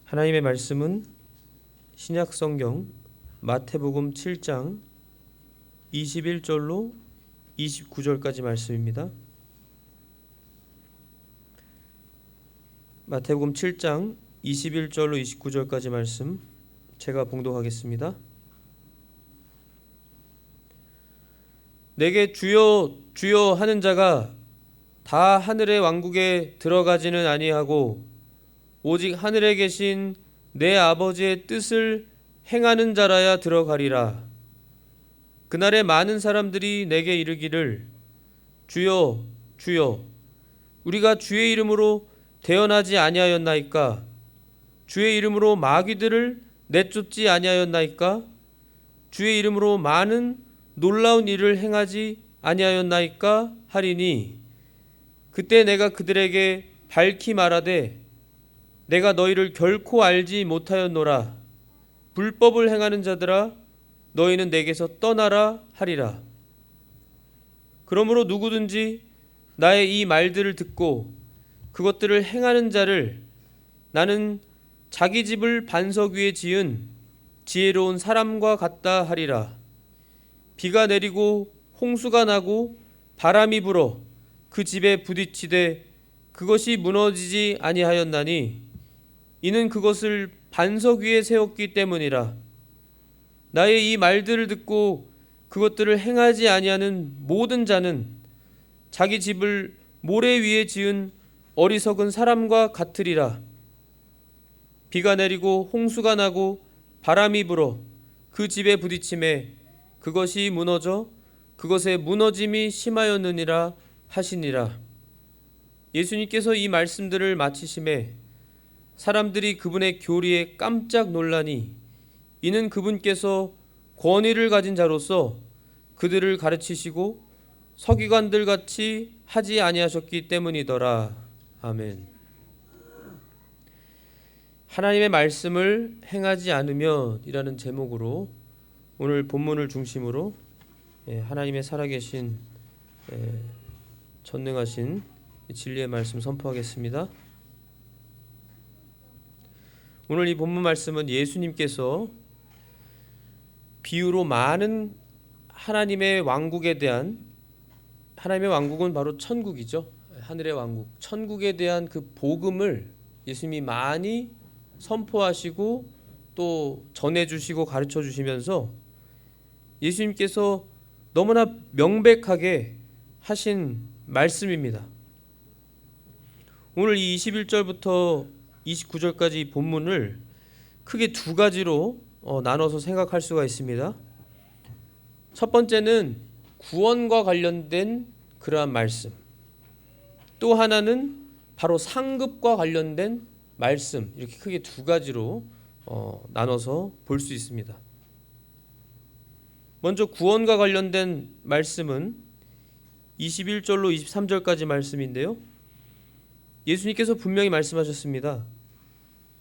하나님의 말씀은 신약성경 마태복음 7장 21절로 29절까지 말씀입니다. 마태복음 7장 21절로 29절까지 말씀 제가 봉독하겠습니다. 내게 주여 주여 하는 자가 다 하늘의 왕국에 들어가지는 아니하고 오직 하늘에 계신 내 아버지의 뜻을 행하는 자라야 들어가리라. 그날에 많은 사람들이 내게 이르기를 주여 주여 우리가 주의 이름으로 대언하지 아니하였나이까? 주의 이름으로 마귀들을 내쫓지 아니하였나이까? 주의 이름으로 많은 놀라운 일을 행하지 아니하였나이까? 하리니 그때 내가 그들에게 밝히 말하되 내가 너희를 결코 알지 못하였노라. 불법을 행하는 자들아 너희는 내게서 떠나라 하리라. 그러므로 누구든지 나의 이 말들을 듣고 그것들을 행하는 자를 나는 자기 집을 반석 위에 지은 지혜로운 사람과 같다 하리라. 비가 내리고 홍수가 나고 바람이 불어 그 집에 부딪히되 그것이 무너지지 아니하였나니 이는 그것을 반석 위에 세웠기 때문이라. 나의 이 말들을 듣고 그것들을 행하지 아니하는 모든 자는 자기 집을 모래 위에 지은 어리석은 사람과 같으리라. 비가 내리고 홍수가 나고 바람이 불어 그 집에 부딪힘에 그것이 무너져 그것의 무너짐이 심하였느니라 하시니라. 예수님께서 이 말씀들을 마치심에 사람들이 그분의 교리에 깜짝 놀라니 이는 그분께서 권위를 가진 자로서 그들을 가르치시고 서기관들 같이 하지 아니하셨기 때문이더라. 아멘. 하나님의 말씀을 행하지 않으면이라는 제목으로 오늘 본문을 중심으로 하나님의 살아계신 전능하신 진리의 말씀 선포하겠습니다. 오늘 이 본문 말씀은 예수님께서 비유로 많은 하나님의 왕국에 대한, 하나님의 왕국은 바로 천국이죠. 하늘의 왕국, 천국에 대한 그 복음을 예수님이 많이 선포하시고 또 전해주시고 가르쳐 주시면서 예수님께서 너무나 명백하게 하신 말씀입니다. 오늘 이 21절부터 29절까지 본문을 크게 두 가지로 나눠서 생각할 수가 있습니다. 첫 번째는 구원과 관련된 그러한 말씀, 또 하나는 바로 상급과 관련된 말씀, 이렇게 크게 두 가지로 나눠서 볼 수 있습니다. 먼저 구원과 관련된 말씀은 21절로 23절까지 말씀인데요, 예수님께서 분명히 말씀하셨습니다.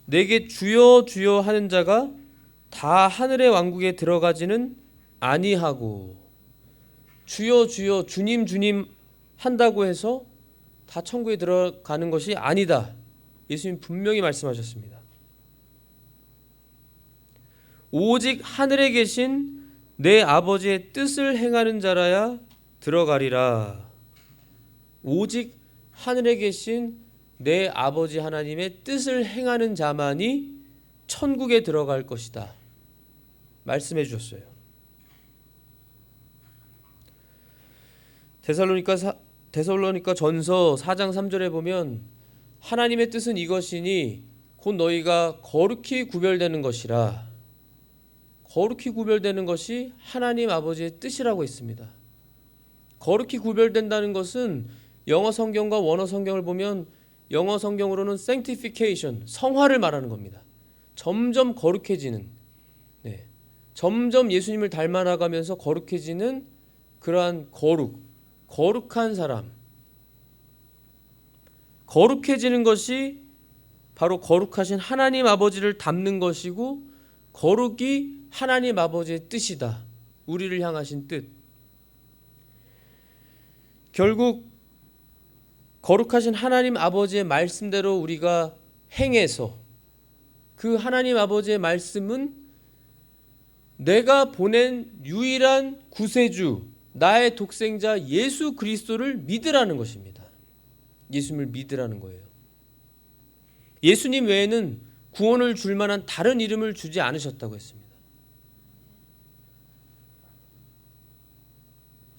내게 주여 주여 하는 자가 다 하늘의 왕국에 들어가지는 아니하고, 주여 주여 주님 주님 한다고 해서 다 천국에 들어가는 것이 아니다. 예수님 분명히 말씀하셨습니다. 오직 하늘에 계신 내 아버지의 뜻을 행하는 자라야 들어가리라. 오직 하늘에 계신 내 아버지 하나님의 뜻을 행하는 자만이 천국에 들어갈 것이다. 말씀해 주셨어요. 데살로니가 전서 4장 3절에 보면 하나님의 뜻은 이것이니 곧 너희가 거룩히 구별되는 것이라. 거룩히 구별되는 것이 하나님 아버지의 뜻이라고 했습니다. 거룩히 구별된다는 것은 영어 성경과 원어 성경을 보면 영어 성경으로는 sanctification, 성화를 말하는 겁니다. 점점 거룩해지는, 점점 예수님을 닮아나가면서 거룩해지는 그러한 거룩한 사람. 거룩해지는 것이 바로 거룩하신 하나님 아버지를 닮는 것이고, 거룩이 하나님 아버지의 뜻이다. 우리를 향하신 뜻. 결국 거룩하신 하나님 아버지의 말씀대로 우리가 행해서 그 하나님 아버지의 말씀은 내가 보낸 유일한 구세주, 나의 독생자 예수 그리스도를 믿으라는 것입니다. 예수님을 믿으라는 거예요. 예수님 외에는 구원을 줄 만한 다른 이름을 주지 않으셨다고 했습니다.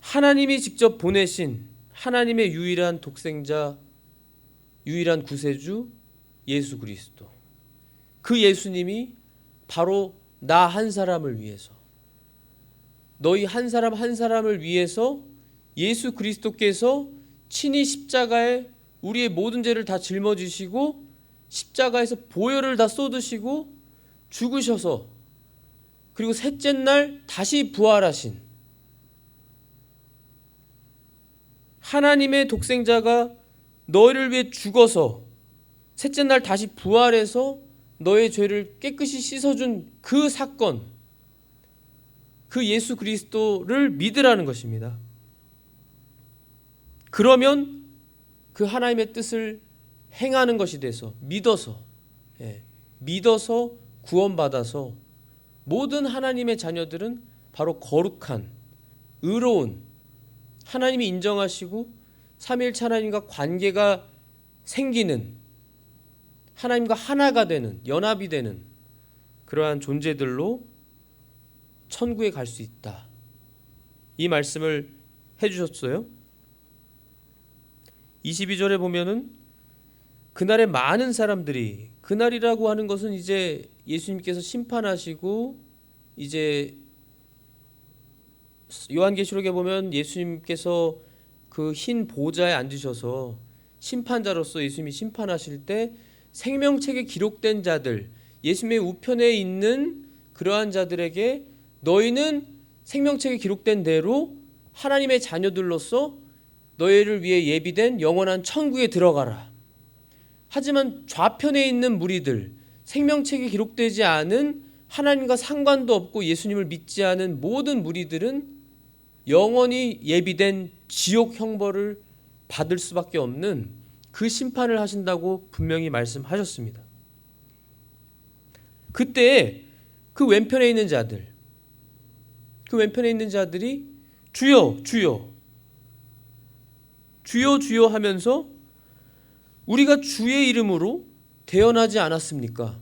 하나님이 직접 보내신 하나님의 유일한 독생자, 유일한 구세주 예수 그리스도. 그 예수님이 바로 나 한 사람을 위해서, 너희 한 사람 한 사람을 위해서 예수 그리스도께서 친히 십자가에 우리의 모든 죄를 다 짊어지시고 십자가에서 보혈을 다 쏟으시고 죽으셔서 그리고 셋째 날 다시 부활하신 하나님의 독생자가 너희를 위해 죽어서 셋째 날 다시 부활해서 너의 죄를 깨끗이 씻어준 그 사건, 그 예수 그리스도를 믿으라는 것입니다. 그러면 그 하나님의 뜻을 행하는 것이 돼서 믿어서 구원받아서 모든 하나님의 자녀들은 바로 거룩한, 의로운, 하나님이 인정하시고 삼위일체 하나님과 관계가 생기는, 하나님과 하나가 되는, 연합이 되는 그러한 존재들로 천국에 갈 수 있다. 이 말씀을 해주셨어요. 22절에 보면은 그날에 많은 사람들이, 그날이라고 하는 것은 이제 예수님께서 심판하시고 이제 요한계시록에 보면 예수님께서 그 흰 보좌에 앉으셔서 심판자로서 예수님이 심판하실 때 생명책에 기록된 자들, 예수님의 우편에 있는 그러한 자들에게 너희는 생명책에 기록된 대로 하나님의 자녀들로서 너희를 위해 예비된 영원한 천국에 들어가라. 하지만 좌편에 있는 무리들, 생명책에 기록되지 않은 하나님과 상관도 없고 예수님을 믿지 않은 모든 무리들은 영원히 예비된 지옥 형벌을 받을 수밖에 없는 그 심판을 하신다고 분명히 말씀하셨습니다. 그때 그 왼편에 있는 자들, 그 왼편에 있는 자들이 주여 주여 주여 주여 하면서 우리가 주의 이름으로 대언하지 않았습니까?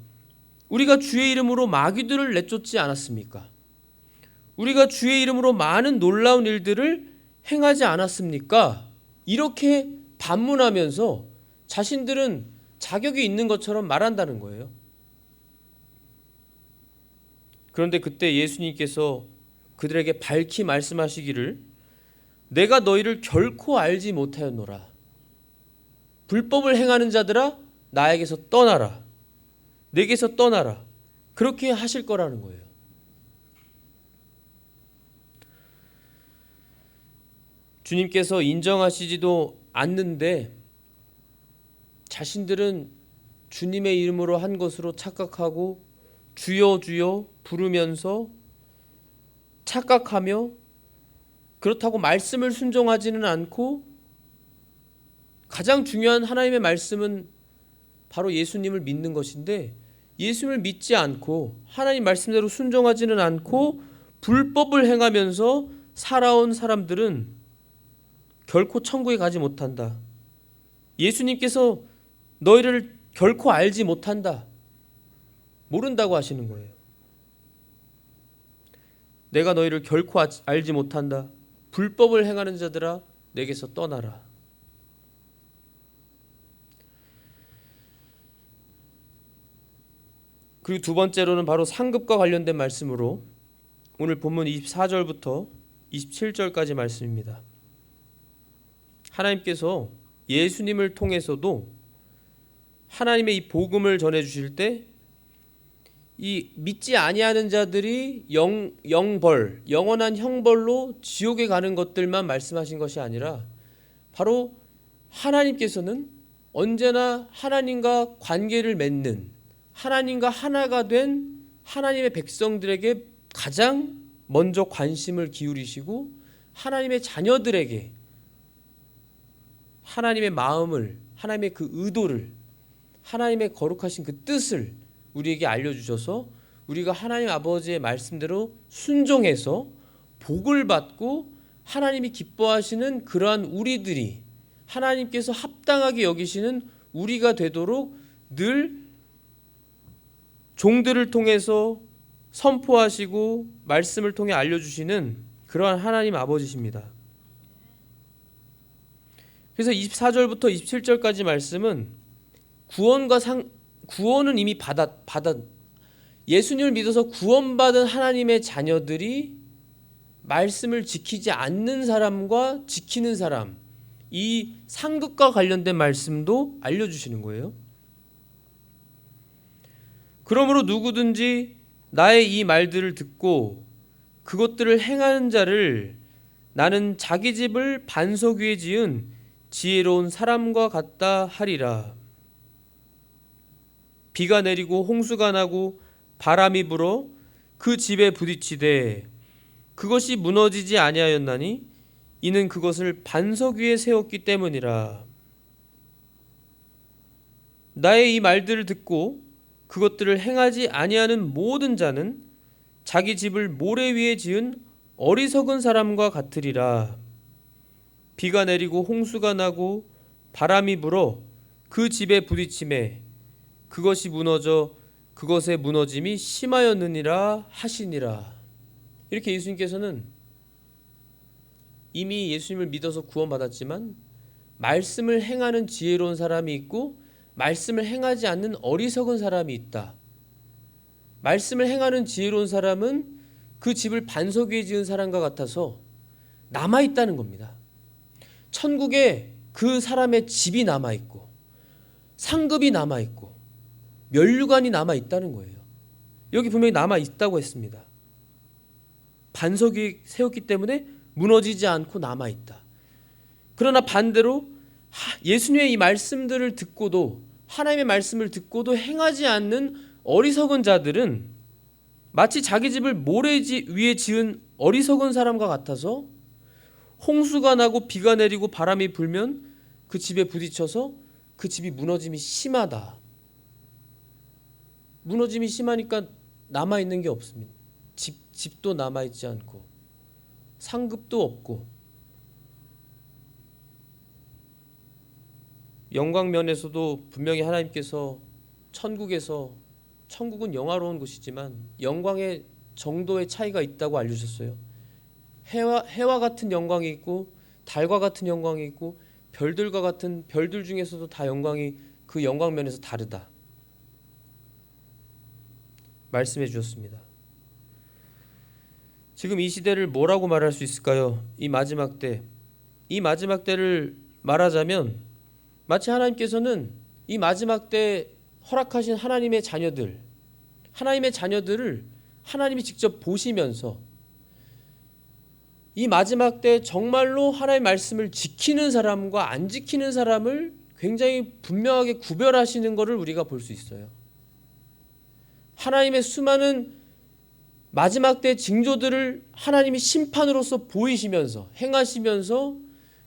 우리가 주의 이름으로 마귀들을 내쫓지 않았습니까? 우리가 주의 이름으로 많은 놀라운 일들을 행하지 않았습니까? 이렇게 반문하면서 자신들은 자격이 있는 것처럼 말한다는 거예요. 그런데 그때 예수님께서 그들에게 밝히 말씀하시기를 내가 너희를 결코 알지 못하였노라. 불법을 행하는 자들아 나에게서 떠나라. 내게서 떠나라. 그렇게 하실 거라는 거예요. 주님께서 인정하시지도 않는데 자신들은 주님의 이름으로 한 것으로 착각하고 주여 주여 부르면서 착각하며 그렇다고 말씀을 순종하지는 않고 가장 중요한 하나님의 말씀은 바로 예수님을 믿는 것인데 예수님을 믿지 않고 하나님 말씀대로 순종하지는 않고 불법을 행하면서 살아온 사람들은 결코 천국에 가지 못한다. 예수님께서 너희를 결코 알지 못한다. 모른다고 하시는 거예요. 내가 너희를 결코 알지 못한다. 불법을 행하는 자들아 내게서 떠나라. 그리고 두 번째로는 바로 상급과 관련된 말씀으로 오늘 본문 24절부터 27절까지 말씀입니다. 하나님께서 예수님을 통해서도 하나님의 이 복음을 전해 주실 때 이 믿지 아니하는 자들이 영벌, 영원한 형벌로 지옥에 가는 것들만 말씀하신 것이 아니라 바로 하나님께서는 언제나 하나님과 관계를 맺는 하나님과 하나가 된 하나님의 백성들에게 가장 먼저 관심을 기울이시고 하나님의 자녀들에게 하나님의 마음을, 하나님의 그 의도를, 하나님의 거룩하신 그 뜻을 우리에게 알려주셔서 우리가 하나님 아버지의 말씀대로 순종해서 복을 받고 하나님이 기뻐하시는 그러한 우리들이 하나님께서 합당하게 여기시는 우리가 되도록 늘 종들을 통해서 선포하시고 말씀을 통해 알려주시는 그러한 하나님 아버지십니다. 그래서 24절부터 27절까지 말씀은 구원은 이미 예수님을 믿어서 구원받은 하나님의 자녀들이 말씀을 지키지 않는 사람과 지키는 사람, 이 상급과 관련된 말씀도 알려주시는 거예요. 그러므로 누구든지 나의 이 말들을 듣고 그것들을 행하는 자를 나는 자기 집을 반석 위에 지은 지혜로운 사람과 같다 하리라. 비가 내리고 홍수가 나고 바람이 불어 그 집에 부딪히되 그것이 무너지지 아니하였나니 이는 그것을 반석 위에 세웠기 때문이라. 나의 이 말들을 듣고 그것들을 행하지 아니하는 모든 자는 자기 집을 모래 위에 지은 어리석은 사람과 같으리라. 비가 내리고 홍수가 나고 바람이 불어 그 집에 부딪히매 그것이 무너져 그것의 무너짐이 심하였느니라 하시니라. 이렇게 예수님께서는 이미 예수님을 믿어서 구원받았지만 말씀을 행하는 지혜로운 사람이 있고 말씀을 행하지 않는 어리석은 사람이 있다. 말씀을 행하는 지혜로운 사람은 그 집을 반석 위에 지은 사람과 같아서 남아있다는 겁니다. 천국에 그 사람의 집이 남아있고 상급이 남아있고 면류관이 남아있다는 거예요. 여기 분명히 남아있다고 했습니다. 반석 위에 세웠기 때문에 무너지지 않고 남아있다. 그러나 반대로 예수님의 이 말씀들을 듣고도 하나님의 말씀을 듣고도 행하지 않는 어리석은 자들은 마치 자기 집을 모래 위에 지은 어리석은 사람과 같아서 홍수가 나고 비가 내리고 바람이 불면 그 집에 부딪혀서 그 집이 무너짐이 심하다. 무너짐이 심하니까 남아있는 게 없습니다. 집도 남아있지 않고 상급도 없고 영광면에서도 분명히 하나님께서 천국은 영화로운 곳이지만 영광의 정도의 차이가 있다고 알려주셨어요. 해와 같은 영광이 있고 달과 같은 영광이 있고 별들과 같은 별들 중에서도 다 영광이 그 영광면에서 다르다 말씀해 주셨습니다. 지금 이 시대를 뭐라고 말할 수 있을까요? 이 마지막 때를 말하자면 마치 하나님께서는 이 마지막 때 허락하신 하나님의 자녀들을 하나님이 직접 보시면서 이 마지막 때 정말로 하나님의 말씀을 지키는 사람과 안 지키는 사람을 굉장히 분명하게 구별하시는 것을 우리가 볼 수 있어요. 하나님의 수많은 마지막 때 징조들을 하나님이 심판으로서 보이시면서 행하시면서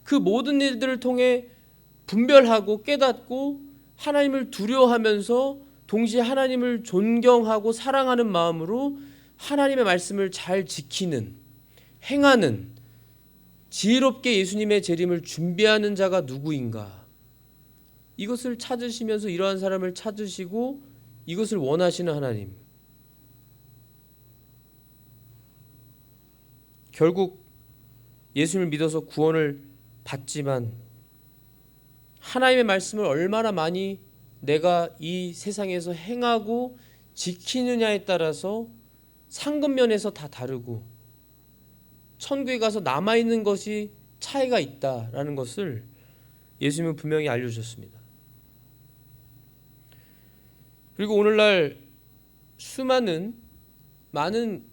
그 모든 일들을 통해 분별하고 깨닫고 하나님을 두려워하면서 동시에 하나님을 존경하고 사랑하는 마음으로 하나님의 말씀을 잘 지키는 행하는 지혜롭게 예수님의 재림을 준비하는 자가 누구인가? 이것을 찾으시면서 이러한 사람을 찾으시고 이것을 원하시는 하나님. 결국 예수님을 믿어서 구원을 받지만 하나님의 말씀을 얼마나 많이 내가 이 세상에서 행하고 지키느냐에 따라서 상급면에서 다 다르고 천국에 가서 남아있는 것이 차이가 있다라는 것을 예수님은 분명히 알려주셨습니다. 그리고 오늘날 많은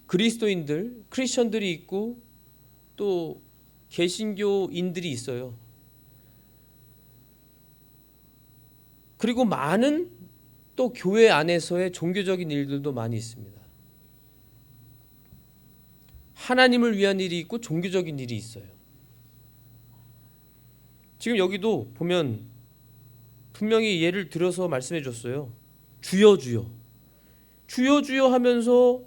그리스도인들, 크리스천들이 있고 또 개신교인들이 있어요. 그리고 많은 또 교회 안에서의 종교적인 일들도 많이 있습니다. 하나님을 위한 일이 있고 종교적인 일이 있어요. 지금 여기도 보면 분명히 예를 들어서 말씀해 줬어요. 주여 주여 주여 주여 하면서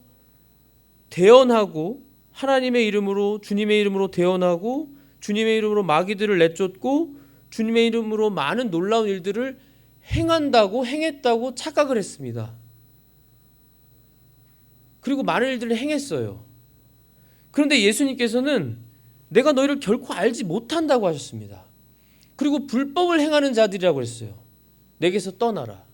대언하고, 하나님의 이름으로, 주님의 이름으로 대언하고, 주님의 이름으로 마귀들을 내쫓고, 주님의 이름으로 많은 놀라운 일들을 행했다고 착각을 했습니다. 그리고 많은 일들을 행했어요. 그런데 예수님께서는 내가 너희를 결코 알지 못한다고 하셨습니다. 그리고 불법을 행하는 자들이라고 했어요. 내게서 떠나라.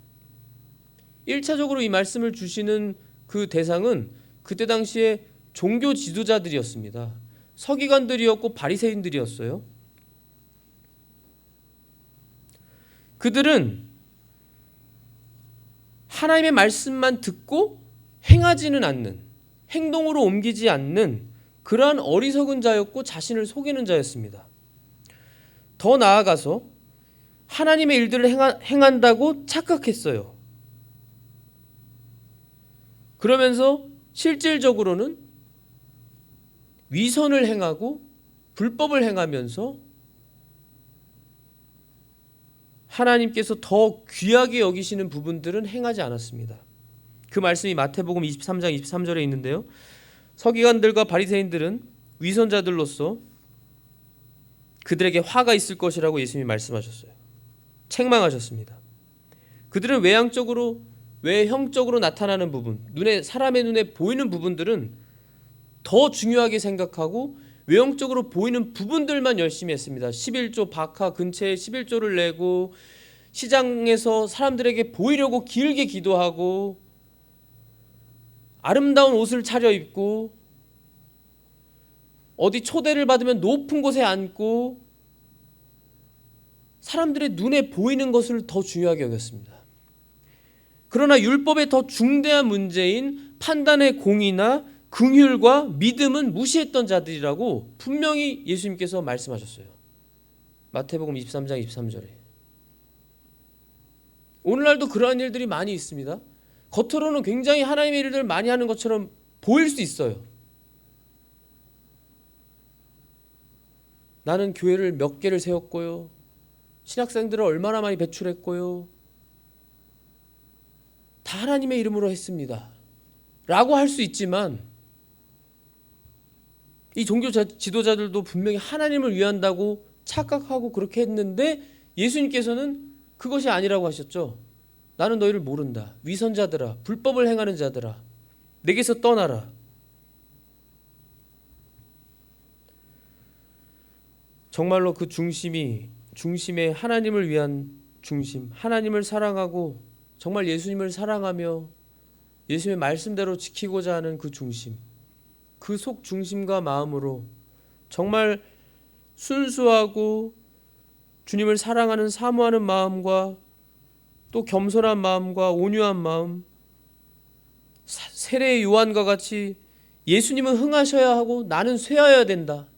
1차적으로 이 말씀을 주시는 그 대상은 그때 당시에 종교 지도자들이었습니다. 서기관들이었고 바리새인들이었어요. 그들은 하나님의 말씀만 듣고 행하지는 않는, 행동으로 옮기지 않는 그러한 어리석은 자였고 자신을 속이는 자였습니다. 더 나아가서 하나님의 일들을 행한다고 착각했어요. 그러면서 실질적으로는 위선을 행하고 불법을 행하면서 하나님께서 더 귀하게 여기시는 부분들은 행하지 않았습니다. 그 말씀이 마태복음 23장 23절에 있는데요. 서기관들과 바리새인들은 위선자들로서 그들에게 화가 있을 것이라고 예수님이 말씀하셨어요. 책망하셨습니다. 그들은 외형적으로 나타나는 부분, 사람의 눈에 보이는 부분들은 더 중요하게 생각하고 외형적으로 보이는 부분들만 열심히 했습니다. 11조 박하 근처에 11조를 내고, 시장에서 사람들에게 보이려고 길게 기도하고, 아름다운 옷을 차려입고, 어디 초대를 받으면 높은 곳에 앉고, 사람들의 눈에 보이는 것을 더 중요하게 여겼습니다. 그러나 율법의 더 중대한 문제인 판단의 공의나 긍휼과 믿음은 무시했던 자들이라고 분명히 예수님께서 말씀하셨어요. 마태복음 23장 23절에. 오늘날도 그러한 일들이 많이 있습니다. 겉으로는 굉장히 하나님의 일들을 많이 하는 것처럼 보일 수 있어요. 나는 교회를 몇 개를 세웠고요. 신학생들을 얼마나 많이 배출했고요. 다 하나님의 이름으로 했습니다. 라고 할 수 있지만, 이 종교 지도자들도 분명히 하나님을 위한다고 착각하고 그렇게 했는데 예수님께서는 그것이 아니라고 하셨죠. 나는 너희를 모른다. 위선자들아, 불법을 행하는 자들아, 내게서 떠나라. 정말로 그 중심에 하나님을 위한 중심, 하나님을 사랑하고 정말 예수님을 사랑하며 예수님의 말씀대로 지키고자 하는 그 중심, 그 속 중심과 마음으로 정말 순수하고 주님을 사랑하는 사모하는 마음과 또 겸손한 마음과 온유한 마음, 세례의 요한과 같이 예수님은 흥하셔야 하고 나는 쇠하여야 된다.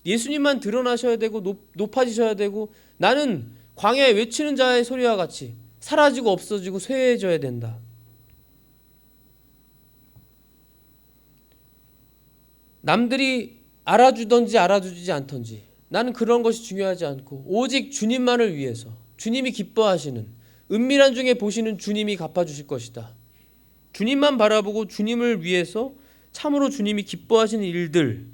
예수님만 드러나셔야 되고 높아지셔야 되고 나는 광야에 외치는 자의 소리와 같이 사라지고 없어지고 쇠해져야 된다. 남들이 알아주든지 알아주지 않던지 나는 그런 것이 중요하지 않고 오직 주님만을 위해서, 주님이 기뻐하시는, 은밀한 중에 보시는 주님이 갚아주실 것이다. 주님만 바라보고 주님을 위해서 참으로 주님이 기뻐하시는 일들,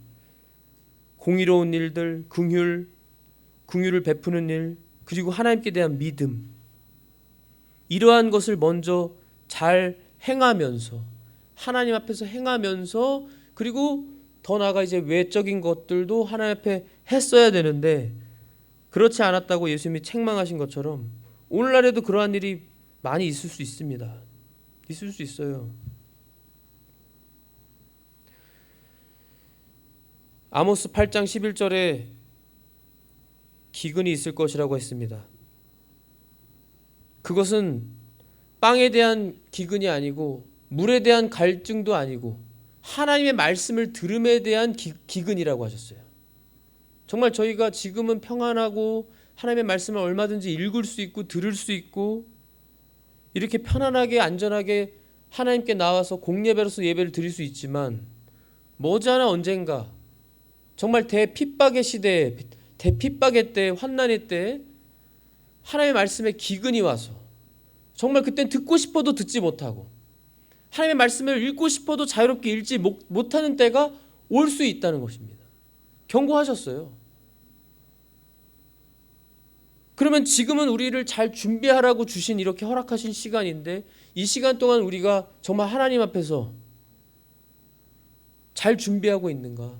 공의로운 일들, 긍휼을 베푸는 일, 그리고 하나님께 대한 믿음, 이러한 것을 먼저 잘 행하면서, 하나님 앞에서 행하면서, 그리고 더 나아가 이제 외적인 것들도 하나님 앞에 했어야 되는데 그렇지 않았다고 예수님이 책망하신 것처럼 오늘날에도 그러한 일이 많이 있을 수 있습니다. 있을 수 있어요. 아모스 8장 11절에 기근이 있을 것이라고 했습니다. 그것은 빵에 대한 기근이 아니고 물에 대한 갈증도 아니고 하나님의 말씀을 들음에 대한 기근이라고 하셨어요. 정말 저희가 지금은 평안하고 하나님의 말씀을 얼마든지 읽을 수 있고 들을 수 있고 이렇게 편안하게 안전하게 하나님께 나와서 공예배로서 예배를 드릴 수 있지만 머지않아 언젠가 정말 대핍박의 시대에, 대핍박의 때, 환난의 때 하나님의 말씀에 기근이 와서 정말 그땐 듣고 싶어도 듣지 못하고 하나님의 말씀을 읽고 싶어도 자유롭게 읽지 못하는 때가 올 수 있다는 것입니다. 경고하셨어요. 그러면 지금은 우리를 잘 준비하라고 주신 이렇게 허락하신 시간인데 이 시간 동안 우리가 정말 하나님 앞에서 잘 준비하고 있는가?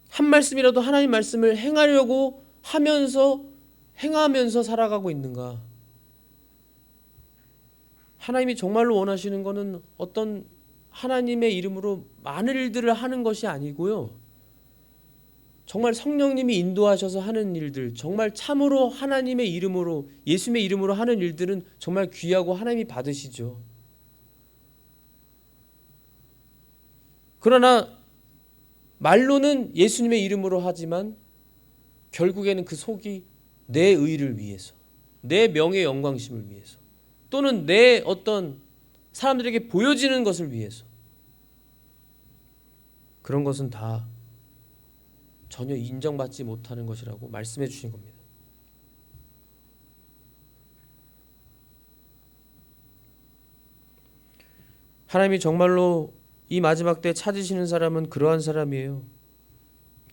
한 말씀이라도 하나님 말씀을 행하려고 행하면서 살아가고 있는가? 하나님이 정말로 원하시는 것은 어떤 하나님의 이름으로 많은 일들을 하는 것이 아니고요. 정말 성령님이 인도하셔서 하는 일들, 정말 참으로 하나님의 이름으로, 예수님의 이름으로 하는 일들은 정말 귀하고 하나님이 받으시죠. 그러나 말로는 예수님의 이름으로 하지만 결국에는 그 속이 내 의를 위해서, 내 명예 영광심을 위해서, 또는 내 어떤 사람들에게 보여지는 것을 위해서, 그런 것은 다 전혀 인정받지 못하는 것이라고 말씀해 주신 겁니다. 하나님이 정말로 이 마지막 때 찾으시는 사람은 그러한 사람이에요.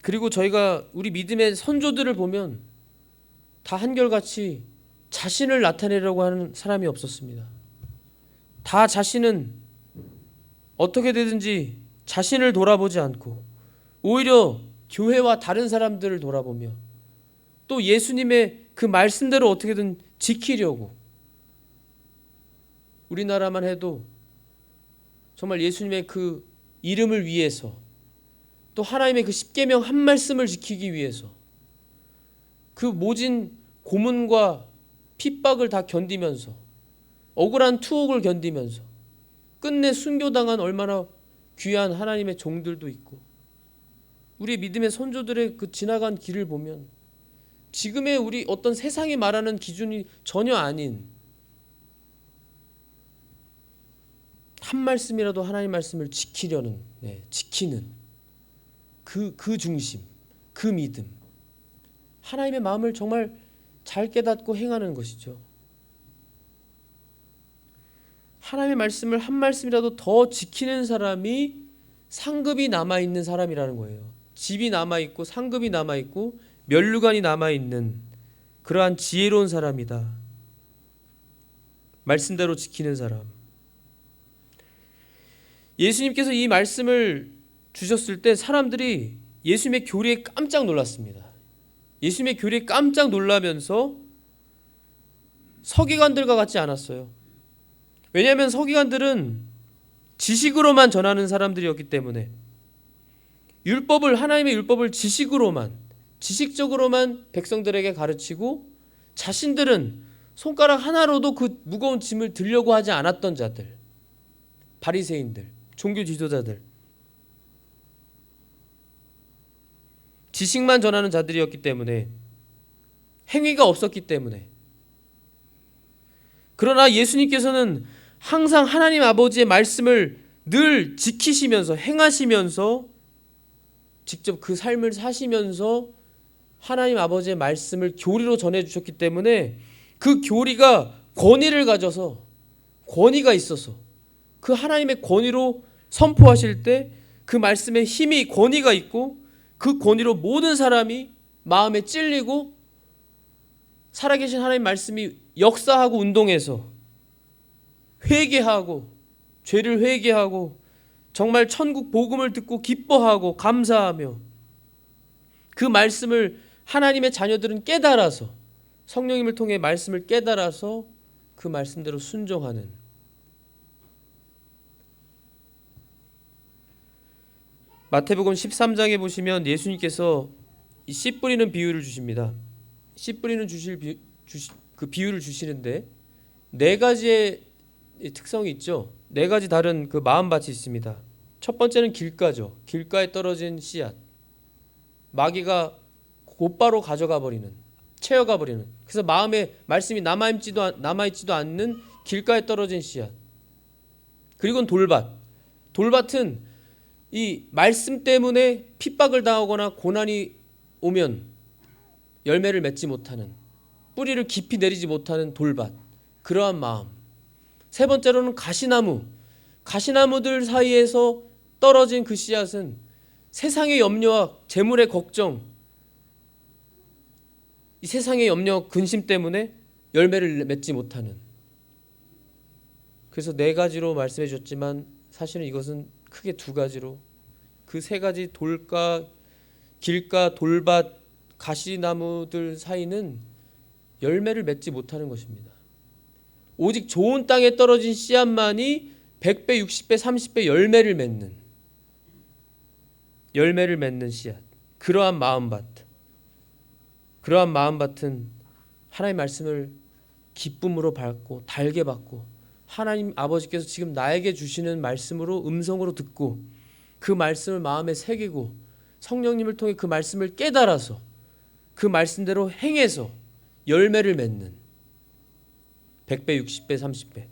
그리고 저희가 우리 믿음의 선조들을 보면 다 한결같이 자신을 나타내려고 하는 사람이 없었습니다. 다 자신은 어떻게 되든지 자신을 돌아보지 않고 오히려 교회와 다른 사람들을 돌아보며 또 예수님의 그 말씀대로 어떻게든 지키려고, 우리나라만 해도 정말 예수님의 그 이름을 위해서 또 하나님의 그 십계명 한 말씀을 지키기 위해서 그 모진 고문과 핍박을 다 견디면서 억울한 투옥을 견디면서 끝내 순교당한 얼마나 귀한 하나님의 종들도 있고, 우리 믿음의 선조들의 그 지나간 길을 보면 지금의 우리 어떤 세상이 말하는 기준이 전혀 아닌 한 말씀이라도 하나님 말씀을 지키려는, 지키는 그 중심, 그 믿음, 하나님의 마음을 정말 잘 깨닫고 행하는 것이죠. 하나님의 말씀을 한 말씀이라도 더 지키는 사람이 상급이 남아있는 사람이라는 거예요. 집이 남아있고 상급이 남아있고 면류관이 남아있는 그러한 지혜로운 사람이다. 말씀대로 지키는 사람. 예수님께서 이 말씀을 주셨을 때 사람들이 예수님의 교리에 깜짝 놀랐습니다. 예수님의 교리에 깜짝 놀라면서 서기관들과 같지 않았어요. 왜냐하면 서기관들은 지식으로만 전하는 사람들이었기 때문에 하나님의 율법을 지식적으로만 백성들에게 가르치고 자신들은 손가락 하나로도 그 무거운 짐을 들려고 하지 않았던 자들, 바리새인들, 종교 지도자들, 지식만 전하는 자들이었기 때문에, 행위가 없었기 때문에. 그러나 예수님께서는 항상 하나님 아버지의 말씀을 늘 지키시면서 행하시면서 직접 그 삶을 사시면서 하나님 아버지의 말씀을 교리로 전해주셨기 때문에 그 교리가 권위를 가져서, 권위가 있어서 그 하나님의 권위로 선포하실 때 그 말씀에 힘이, 권위가 있고 그 권위로 모든 사람이 마음에 찔리고 살아계신 하나님 말씀이 역사하고 운동해서 회개하고 죄를 회개하고 정말 천국 복음을 듣고 기뻐하고 감사하며 그 말씀을 하나님의 자녀들은 깨달아서, 성령님을 통해 말씀을 깨달아서 그 말씀대로 순종하는, 마태복음 13장에 보시면 예수님께서 이 씨 뿌리는 비유를 주십니다. 씨 뿌리는 그 비유를 주시는데 네 가지의 특성이 있죠. 네 가지 다른 그 마음밭이 있습니다. 첫 번째는 길가죠. 길가에 떨어진 씨앗. 마귀가 곧바로 가져가 버리는, 채워가 버리는. 그래서 마음에 말씀이 남아있지도 않는 길가에 떨어진 씨앗. 그리고는 돌밭. 돌밭은 이 말씀 때문에 핍박을 당하거나 고난이 오면 열매를 맺지 못하는 뿌리를 깊이 내리지 못하는 돌밭, 그러한 마음. 세 번째로는 가시나무들 사이에서 떨어진 그 씨앗은 세상의 염려와 재물의 걱정, 이 세상의 염려, 근심 때문에 열매를 맺지 못하는. 그래서 네 가지로 말씀해 주셨지만 사실은 이것은 크게 두 가지로, 그 세 가지 길가, 돌밭, 가시나무들 사이는 열매를 맺지 못하는 것입니다. 오직 좋은 땅에 떨어진 씨앗만이 100배, 60배, 30배 열매를 맺는 씨앗. 그러한 마음밭은 하나님의 말씀을 기쁨으로 받고 달게 받고 하나님 아버지께서 지금 나에게 주시는 말씀으로 음성으로 듣고 그 말씀을 마음에 새기고 성령님을 통해 그 말씀을 깨달아서 그 말씀대로 행해서 열매를 맺는 100배, 60배, 30배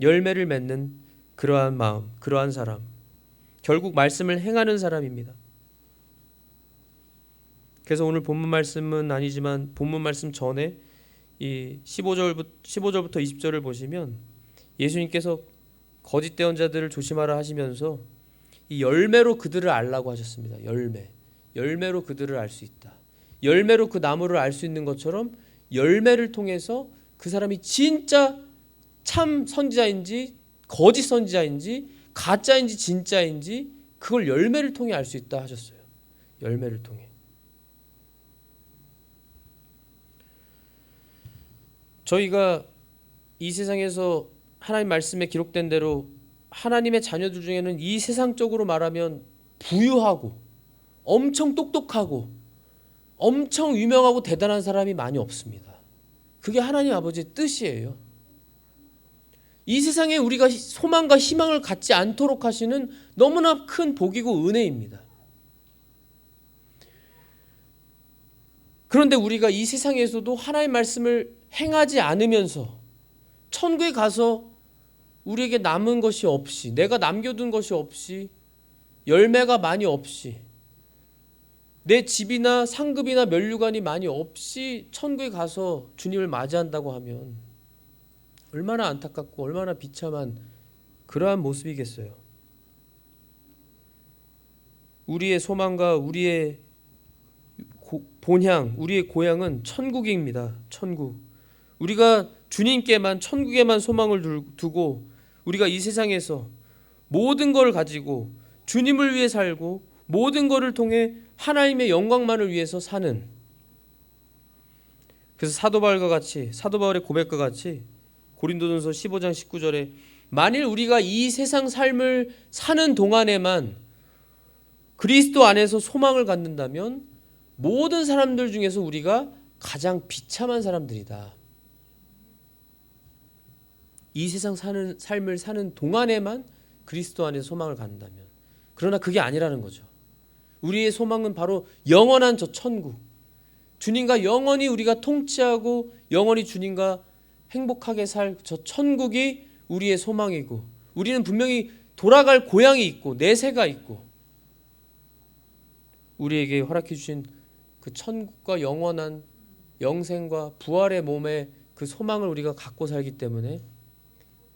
열매를 맺는 그러한 마음, 그러한 사람, 결국 말씀을 행하는 사람입니다. 그래서 오늘 본문 말씀은 아니지만 본문 말씀 전에 이 15절부터 20절을 보시면 예수님께서 거짓 대언자들을 조심하라 하시면서 이 열매로 그들을 알라고 하셨습니다. 열매로 그들을 알 수 있다. 열매로 그 나무를 알 수 있는 것처럼 열매를 통해서 그 사람이 진짜 참 선지자인지 거짓 선지자인지 가짜인지 진짜인지 그걸 열매를 통해 알 수 있다 하셨어요. 열매를 통해. 저희가 이 세상에서 하나님 말씀에 기록된 대로 하나님의 자녀들 중에는 이 세상적으로 말하면 부유하고 엄청 똑똑하고 엄청 유명하고 대단한 사람이 많이 없습니다. 그게 하나님 아버지의 뜻이에요. 이 세상에 우리가 소망과 희망을 갖지 않도록 하시는 너무나 큰 복이고 은혜입니다. 그런데 우리가 이 세상에서도 하나님의 말씀을 행하지 않으면서 천국에 가서 우리에게 남은 것이 없이, 내가 남겨둔 것이 없이, 열매가 많이 없이, 내 집이나 상급이나 면류관이 많이 없이 천국에 가서 주님을 맞이한다고 하면 얼마나 안타깝고 얼마나 비참한 그러한 모습이겠어요. 우리의 소망과 우리의 본향, 우리의 고향은 천국입니다. 천국. 우리가 주님께만, 천국에만 소망을 두고 우리가 이 세상에서 모든 걸 가지고 주님을 위해 살고 모든 것을 통해 하나님의 영광만을 위해서 사는, 그래서 사도 바울의 고백과 같이 고린도전서 15장 19절에 만일 우리가 이 세상 삶을 사는 동안에만 그리스도 안에서 소망을 갖는다면 모든 사람들 중에서 우리가 가장 비참한 사람들이다. 이 세상 삶을 사는 동안에만 그리스도 안에서 소망을 갖는다면. 그러나 그게 아니라는 거죠. 우리의 소망은 바로 영원한 저 천국, 주님과 영원히 우리가 통치하고 영원히 주님과 행복하게 살 저 천국이 우리의 소망이고, 우리는 분명히 돌아갈 고향이 있고 내세가 있고 우리에게 허락해 주신 그 천국과 영원한 영생과 부활의 몸의 그 소망을 우리가 갖고 살기 때문에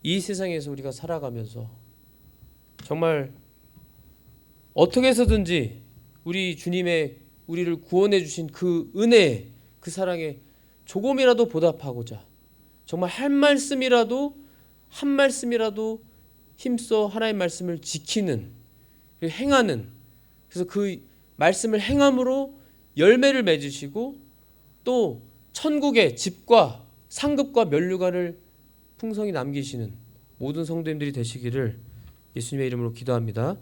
이 세상에서 우리가 살아가면서 정말 어떻게 해서든지 우리 주님의 우리를 구원해 주신 그 은혜에, 그 사랑에 조금이라도 보답하고자 정말 한 말씀이라도 힘써 하나님의 말씀을 지키는, 행하는, 그래서 그 말씀을 행함으로 열매를 맺으시고 또 천국의 집과 상급과 면류관을 풍성히 남기시는 모든 성도님들이 되시기를 예수님의 이름으로 기도합니다.